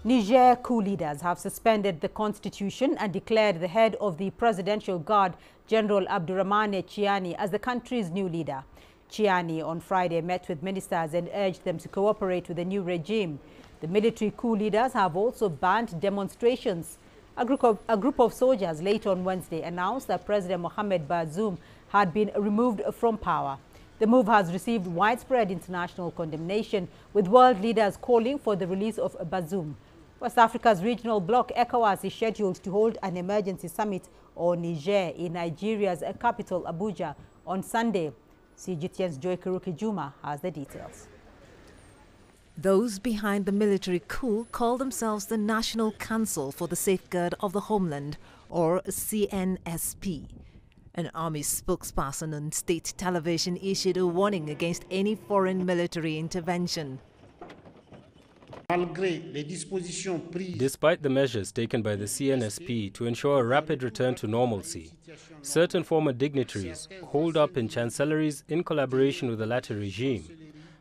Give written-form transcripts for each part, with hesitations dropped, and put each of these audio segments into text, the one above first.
Niger coup leaders have suspended the constitution and declared the head of the Presidential Guard, General Abdourahamane Tchiani, as the country's new leader. Tchiani on Friday met with ministers and urged them to cooperate with the new regime. The military coup leaders have also banned demonstrations. A group of soldiers late on Wednesday announced that President Mohamed Bazoum had been removed from power. The move has received widespread international condemnation, with world leaders calling for the release of Bazoum. West Africa's regional bloc, ECOWAS, is scheduled to hold an emergency summit on Niger in Nigeria's capital, Abuja, on Sunday. CGTN's Joy Juma has the details. Those behind the military coup call themselves the National Council for the Safeguard of the Homeland, or CNSP. An army spokesperson on state television issued a warning against any foreign military intervention. Despite the measures taken by the CNSP to ensure a rapid return to normalcy, certain former dignitaries, holed up in chancelleries in collaboration with the latter regime,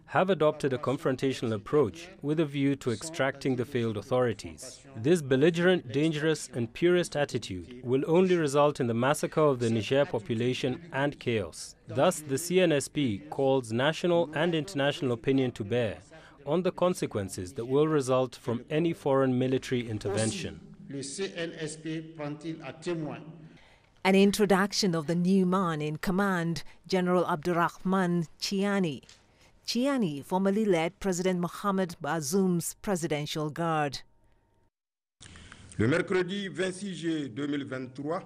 have adopted a confrontational approach with a view to extracting the failed authorities. This belligerent, dangerous and purist attitude will only result in the massacre of the Niger population and chaos. Thus, the CNSP calls national and international opinion to bear on the consequences that will result from any foreign military intervention. An introduction of the new man in command, General Abdourahamane Tchiani. Tchiani formerly led President Mohamed Bazoum's Presidential Guard. Le mercredi 26 juillet 2023,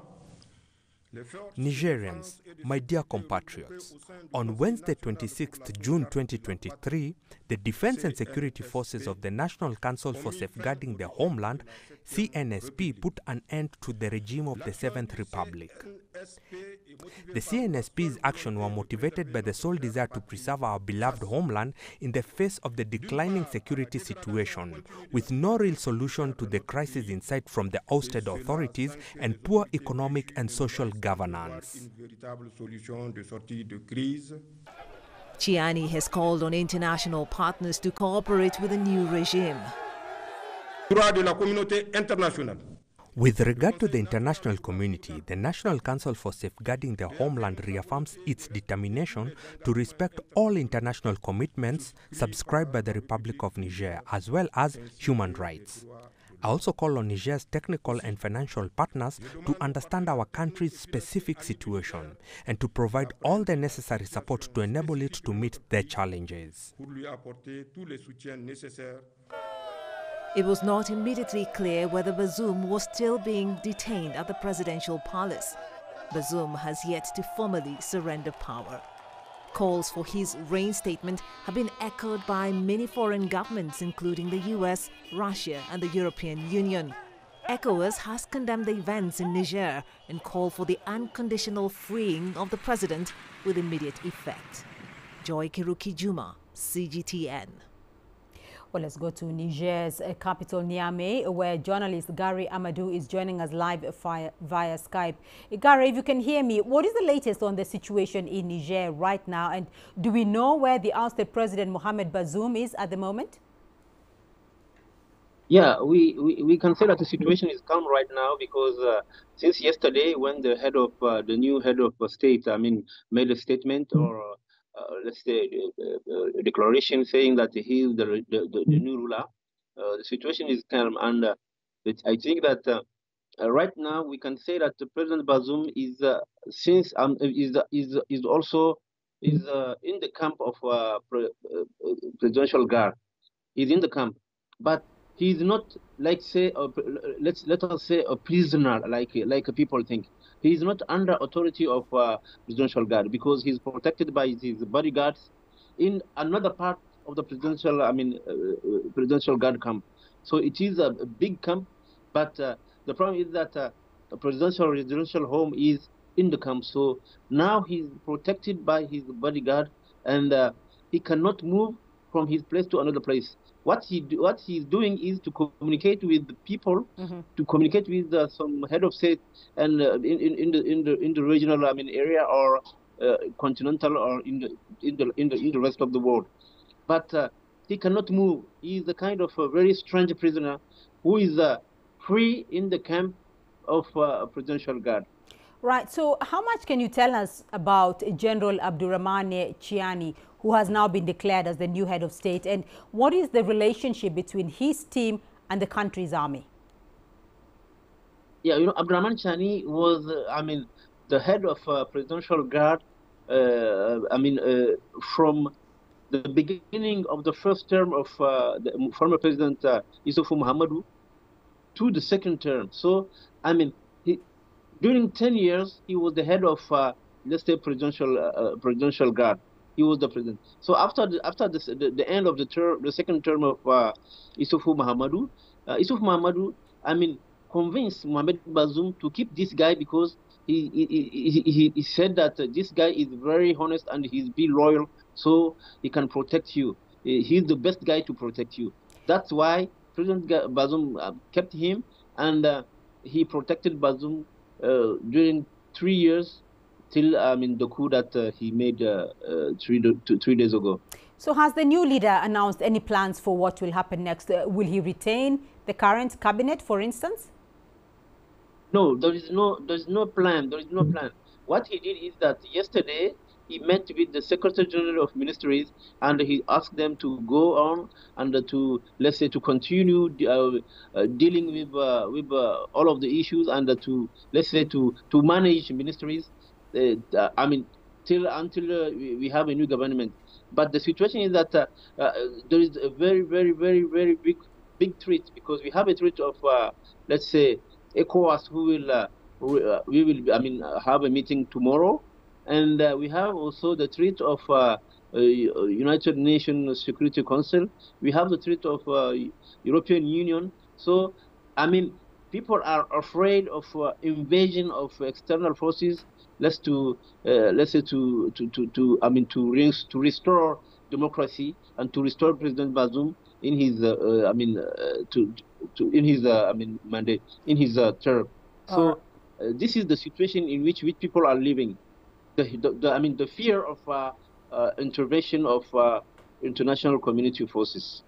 Nigerians, my dear compatriots, on Wednesday 26 June 2023, the Defense and Security Forces of the National Council for Safeguarding the Homeland, CNSP, put an end to the regime of the Seventh Republic. The CNSP's action were motivated by the sole desire to preserve our beloved homeland in the face of the declining security situation, with no real solution to the crisis in sight from the ousted authorities and poor economic and social governance. Tchiani has called on international partners to cooperate with the new regime. With regard to the international community, the National Council for Safeguarding the Homeland reaffirms its determination to respect all international commitments subscribed by the Republic of Niger, as well as human rights. I also call on Niger's technical and financial partners to understand our country's specific situation and to provide all the necessary support to enable it to meet their challenges. It was not immediately clear whether Bazoum was still being detained at the presidential palace. Bazoum has yet to formally surrender power. Calls for his reinstatement have been echoed by many foreign governments, including the US, Russia and the European Union. ECOWAS has condemned the events in Niger and called for the unconditional freeing of the president with immediate effect. Joy Juma, CGTN. Well, let's go to Niger's capital, Niamey, where journalist Gary Amadou is joining us live via Skype. Gary, if you can hear me, what is the latest on the situation in Niger right now? And do we know where the ousted President Mohamed Bazoum is at the moment? Yeah, we can say that the situation is calm right now because since yesterday, when the new head of state, made a statement or let's say a declaration saying that he is the new ruler, the situation is calm, and I think that right now we can say that President Bazoum is also in the camp of presidential guard. He's in the camp, but he's not like let us say a prisoner like people think. He is not under authority of presidential guard because he's protected by his bodyguards in another part of the presidential guard camp. So it is a big camp, but the problem is that the presidential residential home is in the camp. So now he's protected by his bodyguard, and he cannot move from his place to another place. What he's doing is to communicate with the people, to communicate with some head of state, and in the regional area or continental or in the rest of the world. But he cannot move. He is the kind of a very strange prisoner who is free in the camp of presidential guard. Right. So how much can you tell us about General Abdourahamane Tchiani, who has now been declared as the new head of state? And what is the relationship between his team and the country's army? Yeah, Abdourahamane Tchiani was, the head of presidential guard, from the beginning of the first term of the former president Issoufou Mahamadou to the second term. So, during 10 years, he was the head of, let's say, presidential guard. He was the president. So after the end of the term, the second term of Issoufou Mahamadou, convinced Mohamed Bazoum to keep this guy because he said that this guy is very honest and he's be loyal, so he can protect you. He's the best guy to protect you. That's why President Bazoum kept him, and he protected Bazoum during 3 years till the coup that he made 3 days ago. So has the new leader announced any plans for what will happen next? Will he retain the current cabinet, for instance? No, there is no plan. There is no plan. What he did is that yesterday he met with the Secretary General of Ministries, and he asked them to go on and to, let's say, to continue dealing with all of the issues, and to, let's say, to manage ministries. Until we have a new government. But the situation is that there is a very, very, very, very big threat, because we have a threat of, let's say, ECOWAS, who will have a meeting tomorrow, and we have also the threat of United Nations Security Council. We have the threat of European Union. So, people are afraid of invasion of external forces. Let's say to restore democracy and to restore President Bazoum in his mandate, in his term. So this is the situation in which people are living. The fear of intervention of international community forces.